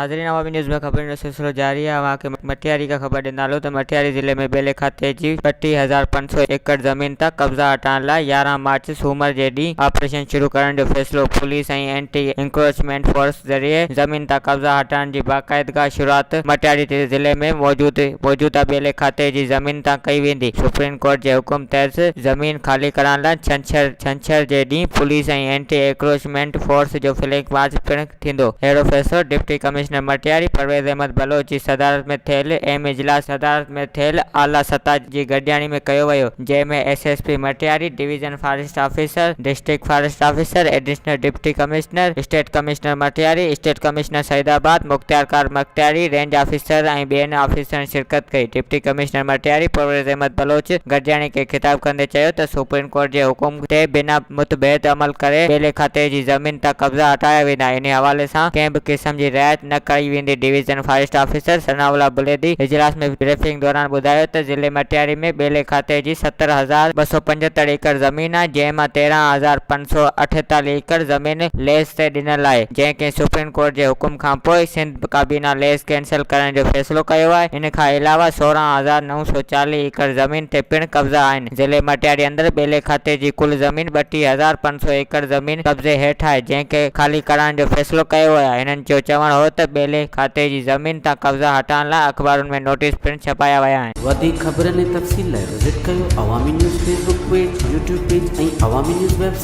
नाज़रीन, अवामी न्यूज़ में खबर जो सिलसिलो जारी है। वहाँ के मटियारी का खबर ॾिना लो तो मटियारी जिले में ॿेले खाते जी 32,500 एकड़ ज़मीन तक कब्जा हटाइण लाइ 11 मार्च सोमर जे ॾींहुं ऑपरेशन शुरू करण जो फैसलो पुलिस ऐं एंटी इंक्रोचमेंट फोर्स ज़रिए ज़मीन तक कब्जा हटाइण जी बाक़ायदगा शुरुआत मटियारी जिले में मौजूदा ॿेले खाते जी ज़मीन तक कई वेंदी। सुप्रीम कोर्ट जे हुकुम तहत ज़मीन खाली करण लाइ छंछर जे ॾींहुं पुलिस ऐं एंटी इंक्रोचमेंट फोर्स जो फ्लैग मार्च पिणु थींदो। अहिड़ो फैसलो डिप्टी कमिश्नर मटियारी परवेज़ अहमद बलोच जी सदारत में थियल इजलास सदारत में थियल आला सतह जी गॾियाणी में कयो वियो, जंहिंमें SSP Matiari, division forest officer, district forest officer, additional deputy commissioner, state commissioner Matiari, state commissioner Saidabad, मुख्तियार मटियारी, रेंज ऑफिसर ऐं ॿियनि ऑफिसरनि शिरकत कई। डिप्टी कमिश्नर मटियारी परवेज़ अहमद बलोच गॾियाणी खे खिताब कंदे चयो त सुप्रीम कोर्ट जे हुकुम ते बिना मुतबैद अमल करे ॿेले खाते जी ज़मीन तक कब्जा हटाया वेंदा। इन हवाले सां कंहिं बि क़िस्म जी रिआयत न कई वेंदी। Division forest officer Sanaullah Buledi इजलास में ब्रीफिंग दौरान ॿुधायो त ज़िले मटियारी में ॿेले खाते जी 70,275 एकड़ ज़मीन आहे, जंहिं मां 13,548 एकड़ ज़मीन लेस ते ॾिनल आहे, जंहिंखे सुप्रीम कोर्ट जे हुकुम खां पोइ सिंध काबीना लेस कैंसिल करण जो फ़ैसिलो कयो आहे। इन खां अलावा 16,940 एकड़ ज़मीन ते पिणु कब्ज़ा आहिनि। ज़िले मटियारी अंदरि ॿेले खाते जी कुल ज़मीन 32,500 एकड़ ज़मीन कब्ज़े हेठि आहे, जंहिंखे खाली करण जो फ़ैसिलो कयो आहे। हिननि जो चवणु हो त ॿेले खाते जी ज़मीन तां कब्ज़ा हटाइण लाइ अख़बारुनि में नोटिस पिणु छपाया विया आहिनि। वधीक ख़बरनि ऐं तफ़सील लाइ विज़िट कयो अवामी news Facebook page, YouTube page ऐं अवामी न्यूज़ वेबसाइट।